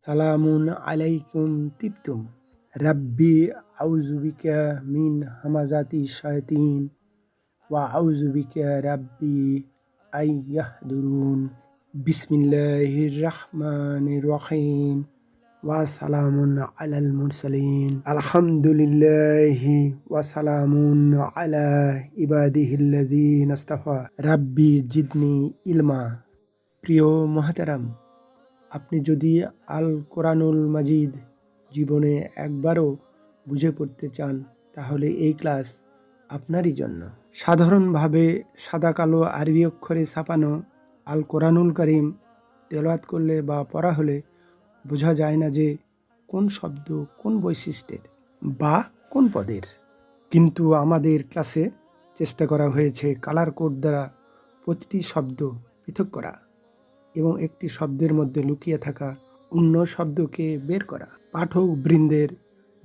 সালামুন আলাইকুম তিবতুম রাব্বি আউযু বিকা মিন হামাযাতি শায়াতিন ওয়া আউযু বিকা রাব্বি আইয়াহদুরুন বিসমিল্লাহির রহমানির রহিম ওয়া সালামুন আলাল মুরসালিন আলহামদুলিল্লাহি ওয়া সালামুন আলা ইবাদিহিল্লাযিনা ইসতাফা রাব্বি জিদনি ইলমা। প্রিয় মুহতারাম, আপনি যদি আল কোরআনুল মাজিদ জীবনে একবারও বুঝে পড়তে চান তাহলে এই ক্লাস আপনারই জন্য। সাধারণভাবে সাদা কালো আরবি অক্ষরে ছাপানো আল কোরআনুল কারীম তেলাওয়াত করলে বা পড়া হলে বোঝা যায় না যে কোন শব্দ কোন বৈশিষ্ট্যের বা কোন পদের। কিন্তু আমাদের ক্লাসে চেষ্টা করা হয়েছে কালার কোড দ্বারা প্রতিটি শব্দ পৃথক করা এবং একটি শব্দের মধ্যে লুকিয়ে থাকা অন্য শব্দকে বের করা পাঠক বৃন্দের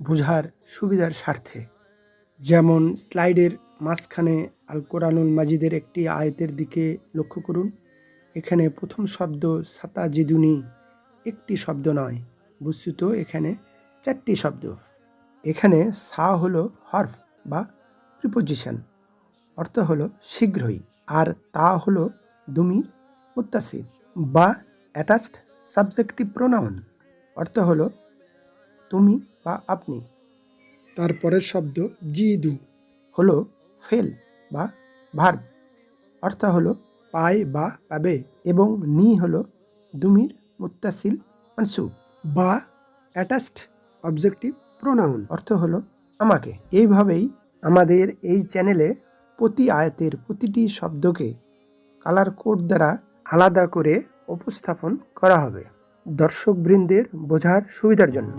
বোঝার সুবিধার স্বার্থে। যেমন স্লাইডের মাঝখানে আল কোরআনুল মাজিদের একটি আয়াতের দিকে লক্ষ্য করুন। এখানে প্রথম শব্দ সাতাজিদুনি একটি শব্দ নয়, বস্তুত এখানে 4টি শব্দ। এখানে সা হলো হরফ বা প্রিপোজিশন, অর্থ হলো শীঘ্রই, আর তা হলো দুমির মুত্তাসিল বা অ্যাটাচড সাবজেক্টিভ প্রোনাউন, অর্থ হলো তুমি বা আপনি। তারপরের শব্দ জিদু হলো ফেল বা ভার্ব, অর্থ হলো পায় বা পাবে, এবং নি হলো দুমির মুত্তাসিল মানসুব বা অ্যাটাচড অবজেক্টিভ প্রোনাউন, অর্থ হলো আমাকে। এইভাবেই আমাদের এই চ্যানেলে প্রতি আয়াতের প্রতিটি শব্দকে কালার কোড দ্বারা আলাদা করে উপস্থাপন করা হবে দর্শকবৃন্দের বোঝার সুবিধার জন্য।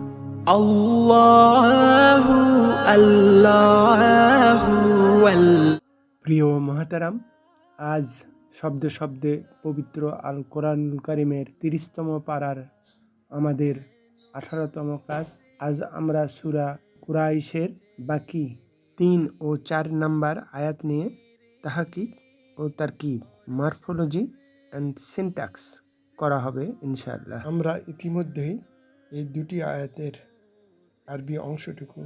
আল্লাহু আল্লাহু প্রিয় মুহতারাম, আজ শব্দে শব্দে পবিত্র আল কোরআনুল কারীমের 30তম পারার আমাদের 18তম ক্লাস। আজ আমরা সূরা কুরাইশের বাকি 3 ও 4 নম্বর আয়াত নিয়ে তাহকিক ও তারকিব, মরফোলজি অ্যান্ড সিনট্যাক্স করা হবে ইনশাআল্লাহ। আমরা ইতিমধ্যেই এই দুটি আয়াতের আরবি অংশটুকু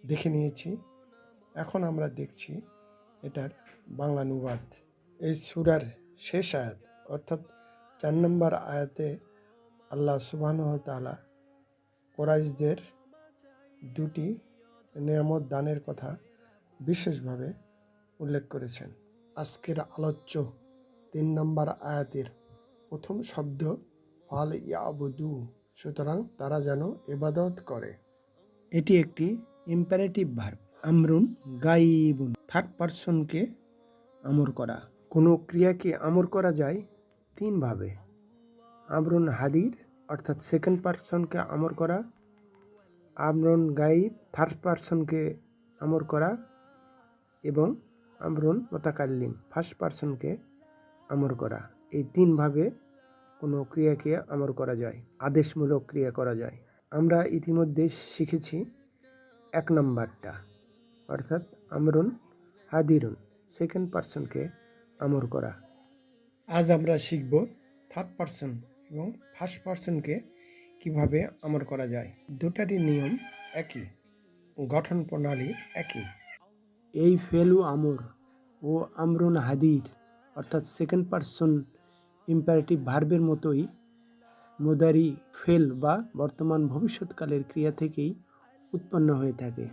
দেখে নিয়েছি। এখন আমরা দেখছি এটার বাংলা অনুবাদ। এই সূরার শেষ আয়াত অর্থাৎ 4 নম্বর আয়াতে আল্লাহ সুবহানাহু ওয়া তাআলা কুরাইশদের দুটি নিয়ামত দানের কথা বিশেষভাবে উল্লেখ করেছেন। আজকের আলোচ্য 3 নম্বর আয়াতের প্রথম শব্দ ফাল ইয়াবুদু, সুতরাং তারা যেন ইবাদত করে। এটি একটি ইম্পারেটিভ ভার্ব, আমরুন গাইবুন, থার্ড পারসনকে আমর করা। কোনো ক্রিয়াকে আমর করা যায় 3 ভাবে: আমরুন হাদির অর্থাৎ সেকেন্ড পারসনকে আমর করা, আমরুন গাইব থার্ড পারসনকে আমর করা, এবং আমরুন মুতাকাল্লিম ফার্স্ট পারসনকে আমর করা। এই 3 ভাবে কোনো ক্রিয়াকে আমর করা যায়, আদেশমূলক ক্রিয়া করা যায়। আমরা ইতিমধ্যে শিখেছি 1 নম্বরটা, অর্থাৎ আমরুন হাদিরুন সেকেন্ড পারসনকে আমর করা। আজ আমরা শিখব থার্ড পারসন এবং ফার্স্ট পারসনকে কিভাবে আমর করা যায়। দুটারই নিয়ম একই, গঠন প্রণালী একই। এই ফেলু আমর ও আমরুন হাদির অর্থাৎ সেকেন্ড পারসন ইম্পারেটিভ ভার্বের মতোই মুদারি ফেল বা বর্তমান ভবিষ্যৎকালের ক্রিয়া থেকেই উৎপন্ন হয়ে থাকে।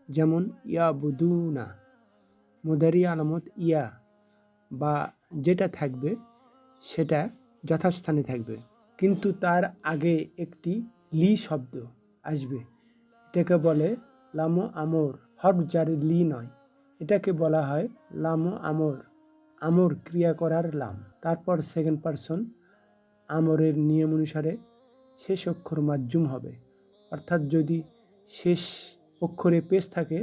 যেমন ইয়া বুদুনা, মুদারি আলামত ইয়া বা যেটা থাকবে সেটা যথাস্থানে থাকবে, কিন্তু তার আগে একটি লি শব্দ আসবে। এটাকে বলে লামো আমর, হরফ যার লি নয়, এটাকে বলা হয় লামো আমর, আমর ক্রিয়া করার লাম। তারপর সেকেন্ড পারসন আমরের নিয়ম অনুসারে শেষ অক্ষর মাজজুম হবে, অর্থাৎ যদি শেষ অক্ষরে পেশ থাকে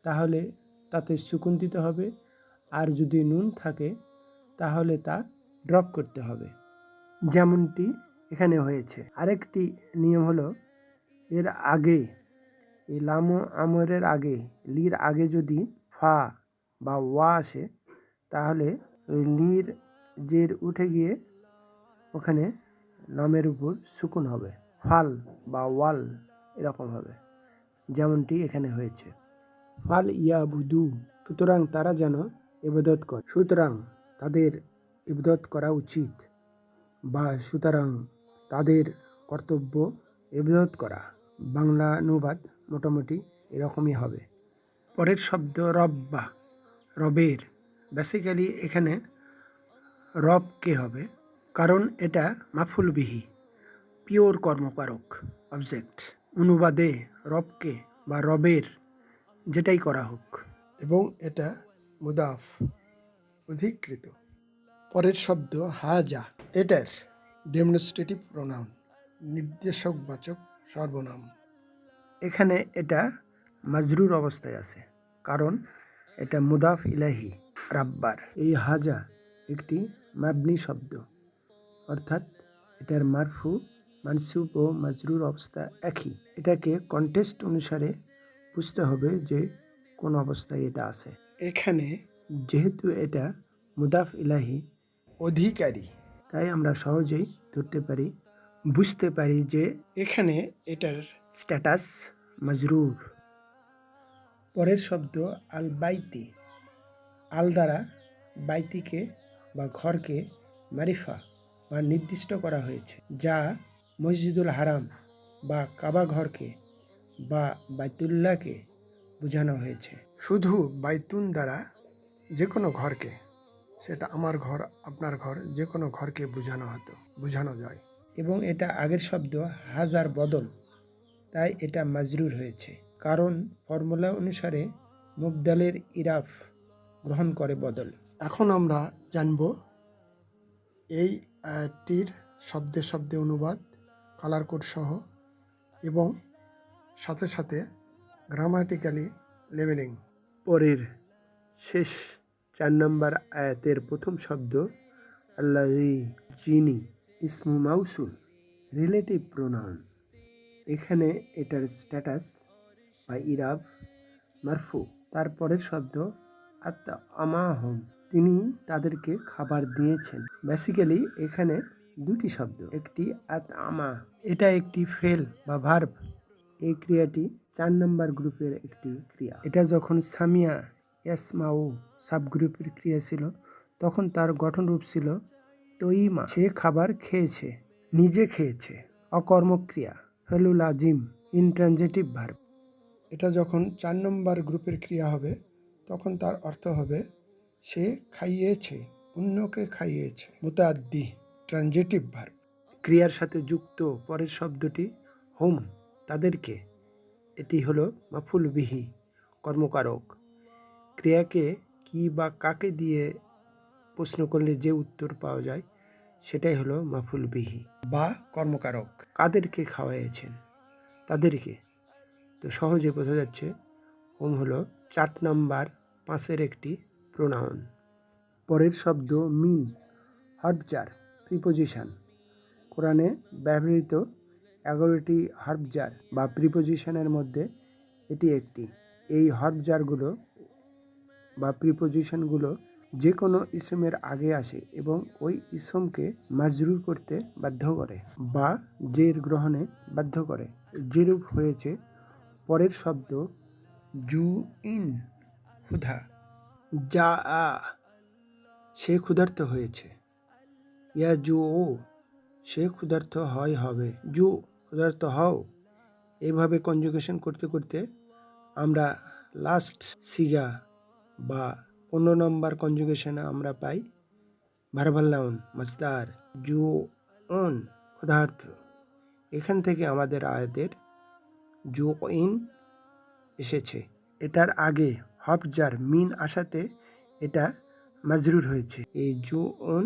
তাহলে তাতে সুকুন দিতে হবে, আর যদি নুন থাকে তাহলে তা ড্রপ করতে হবে, যেমনটি এখানে হয়েছে। আরেকটি নিয়ম হলো এর আগে, এই লামো আমরের আগে, লির আগে যদি ফা বা ওয়া আসে তাহলে ওই লির জের উঠে গিয়ে ওখানে লামের উপর সুকুন হবে, ফাল বা ওয়াল এরকম হবে, যেমনটি এখানে হয়েছে। ফাল ইয়াবুদু, সুতরাং তারা যেন ইবাদত করে, সুতরাং তাদের ইবাদত করা উচিত, বা সুতরাং তাদের কর্তব্য ইবাদত করা। বাংলা অনুবাদ মোটামুটি এরকমই হবে। পরের শব্দ রব্বা, রবের। বেসিক্যালি এখানে রব কে হবে, কারণ এটা মাফুল বিহি, পিওর কর্মকারক অবজেক্ট। অনুবাদে রবকে বা রবের যেটাই করা হোক, এবং এটা মুদাফ, অধিকৃত। পরের শব্দ হাজা, এটার ডেমনস্ট্রেটিভ প্রোনাউন, নির্দেশকবাচক সর্বনাম। এখানে এটা মাজরুর অবস্থায় আছে, কারণ এটা মুদাফ ইলাহি রাব্বার। এই হাজা একটি মাবনি শব্দ, অর্থাৎ এটার মারফু, মানসুব ও মাজরুর অবস্থা একই। এটাকে কন্টেক্সট অনুসারে বুঝতে হবে যে কোন অবস্থায় এটা আছে। এখানে যেহেতু এটা মুদাফ ইলাহি অধিকারী, তাই আমরা সহজেই ধরতে পারি, বুঝতে পারি যে এখানে এটার স্ট্যাটাস মাজরুর। পরের শব্দ আল বাইতি, আল দ্বারা বাইতিকে বা ঘরকে মারিফা বা নির্দিষ্ট করা হয়েছে, যা মসজিদুল হারাম বা কাবা ঘরকে বা বাইতুল্লাহকে বোঝানো হয়েছে। শুধু বাইতুন দ্বারা যে কোনো ঘরকে, সেটা আমার ঘর, আপনার ঘর, যে কোনো ঘরকে বোঝানো যায়। এবং এটা আগের শব্দ হাজার বদল, তাই এটা মাজরুর হয়েছে, কারণ ফর্মুলা অনুসারে মুবদালের ইরাফ গ্রহণ করে বদল। এখন আমরা জানব এই আয়াতটির শব্দে শব্দে অনুবাদ, কালার কোড সহ, এবং সাথে সাথে গ্রামাটিক্যালি লেভেলিং। পরের শেষ 4 নম্বর আয়াতের প্রথম শব্দ আল্লাযী, যিনি, ইসমু মাউসুল, রিলেটিভ প্রোনাউন। এখানে এটার স্ট্যাটাস বা ইরাব মারফু। তারপরের শব্দ আত আমাহম, তিনি তাদেরকে খাবার দিয়েছেন। বেসিক্যালি এখানে দুটি শব্দ, একটি আত আমা, এটা একটি ফেল বা ভার্ব। এই ক্রিয়াটি 4 নম্বর গ্রুপের একটি ক্রিয়া। এটা যখন সামিয়া ইয়াসমাউ সাবগ্রুপের ক্রিয়া ছিল, তখন তার গঠনরূপ ছিল তইমা, সে খাবার খেয়েছে, নিজে খেয়েছে। অকর্মক্রিয়া, ফেলুল আজিম, ইনট্রানজিটিভ ভার্ব। এটা যখন 4 নম্বর গ্রুপের ক্রিয়া হবে, তখন তার অর্থ হবে সে খাইয়েছে, অন্যকে খাইয়েছে। মুতাআদ্দি, ট্রানজিটিভ ভার্ব। ক্রিয়ার সাথে যুক্ত পরের শব্দটি হুম, তাদেরকে। এটি হলো মাফুল বিহি, কর্মকারক। ক্রিয়াকে কি বা কাকে দিয়ে প্রশ্ন করলে যে উত্তর পাওয়া যায়, সেটাই হলো মাফুল বিহি বা কর্মকারক। কাদেরকে খাওয়াইয়েছেন? তাদেরকে। তো সহজে বোঝা যাচ্ছে হুম হলো 4 নম্বর 5-এর একটি প্রোনাউন। পরের শব্দ মিন, হার্বজার, প্রিপোজিশন। কোরআনে ব্যবহৃত 11টি হার্বজার বা প্রিপোজিশনের মধ্যে এটি একটি। এই হার্বজারগুলো বা প্রিপোজিশনগুলো যে কোনো ইসমের আগে আসে এবং ওই ইসমকে মাজরুর করতে বাধ্য করে বা জের গ্রহণে বাধ্য করে, যেরূপ হয়েছে পরের শব্দ জু ইন, ক্ষুধা। যা আ, সে ক্ষুধার্ত হয়েছে। ইয়া জু ও, সে ক্ষুধার্ত হবে। জু, ক্ষুধার্ত হও। এইভাবে কনজুগেশন করতে করতে আমরা লাস্ট সিগা বা 15 নম্বর কনজুগেশনে আমরা পাই ভার্বাল নাউন মাসদার জু অন, ক্ষুধার্ত। এখান থেকে আমাদের আয়াতের জু ইন এসেছে। এটার আগে হার্বজার মিন আসাতে এটা মাজরুর হয়েছে। এই জু অন,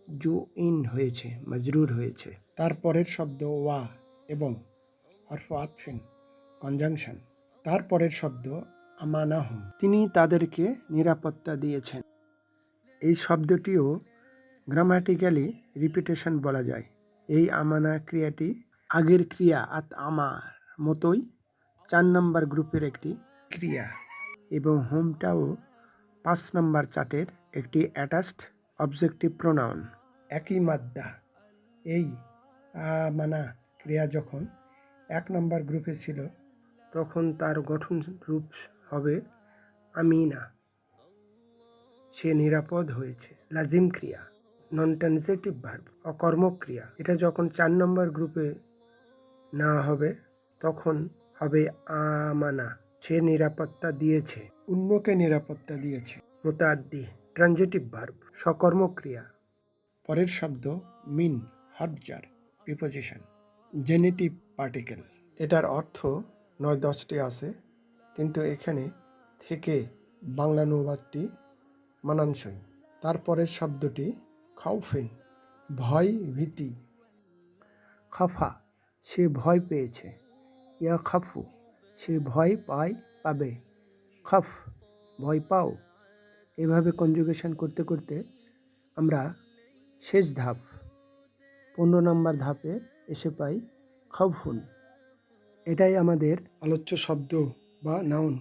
জু ইন হয়েছে, মাজরুর হয়েছে। তারপরের শব্দ ওয়া এবং হরফ আতফিন, কনজাংশন। তারপরের শব্দ আমানাহুম, তিনি তাদেরকে নিরাপত্তা দিয়েছেন। এই শব্দটিও গ্রামাটিক্যালি রিপিটেশন বলা যায়। এই আমানা ক্রিয়াটি আগের ক্রিয়া আত আমার মতোই 4 নম্বর গ্রুপের একটি ক্রিয়া, এবং হোমটাও 5 নম্বর চার্টের একটি অ্যাটাচড অবজেক্টিভ প্রোনাউন। একই মাদ্দা। এই আমানা ক্রিয়া যখন 1 নম্বর গ্রুপে ছিল তখন তার গঠন রূপ হবে আমিনা, সে নিরাপদ হয়েছে। লাজিম ক্রিয়া, নন ট্রানজিটিভ ভার্ব, অকর্মক ক্রিয়া, এটা যখন 4 নম্বর গ্রুপে না হবে তখন হবে আমানা, সে নিরাপত্তা দিয়েছে, অন্যকে নিরাপত্তা দিয়েছে। মুতাআদ্দি, ট্রানজিটিভ ভার্ব, সকর্মক ক্রিয়া। পরের শব্দ মিন, হার্বজার, প্রিপোজিশন, জেনেটিভ পার্টিকেল। এটার অর্থ 9-10টি আছে, কিন্তু এখানে থেকে বাংলা অনুবাদটি মানানসই। তারপরের শব্দটি খাউফিন, ভয়, ভীতি। খাফা, সে ভয় পেয়েছে। ইয়া খাফু, সে ভয় পাবে। খাফ, ভয় পাও। এভাবে কনজুগেশন করতে করতে আমরা শেষ ধাপ 15 নম্বর ধাপে এসে পাই খাউফুন। এটাই আমাদের আলোচ্য শব্দ বা নাউন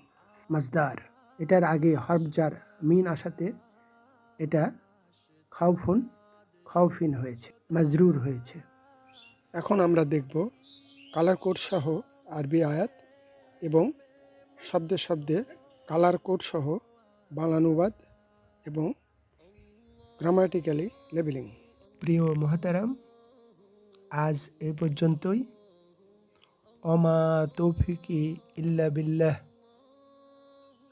মাজদার। এটার আগে হার্বজার মিন আসাতে এটা খাউফুন, খাউফিন হয়েছে, মাজরুর হয়েছে। এখন আমরা দেখব কালার কোড সহ আরবি আয়াত এবং শব্দে শব্দে কালার কোড সহ বাংলা অনুবাদ এবং গ্রামাটিক্যালি লেবেলিং। প্রিয় মুহতারাম, আজ এ পর্যন্তই। অমা তৌফিকি ইল্লা বিল্লাহ,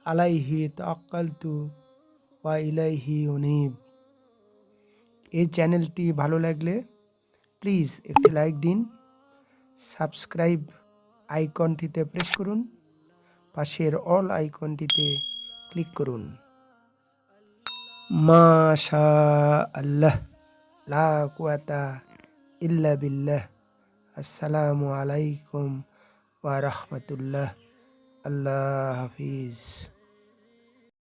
আলাইহি তাওয়াক্কালতু ওয়া ইলাইহি উনীব। এই চ্যানেলটি ভালো লাগলে প্লিজ একটি লাইক দিন, সাবস্ক্রাইব আইকনটিতে প্রেস করুন, পাশের অল আইকনটিতে ক্লিক করুন। মাশা আল্লাহ, লা কুওয়াতা ইল্লা বিল্লাহ। আসসালামু আলাইকুম ওয়া রাহমাতুল্লাহ। আল্লাহ হাফিজ।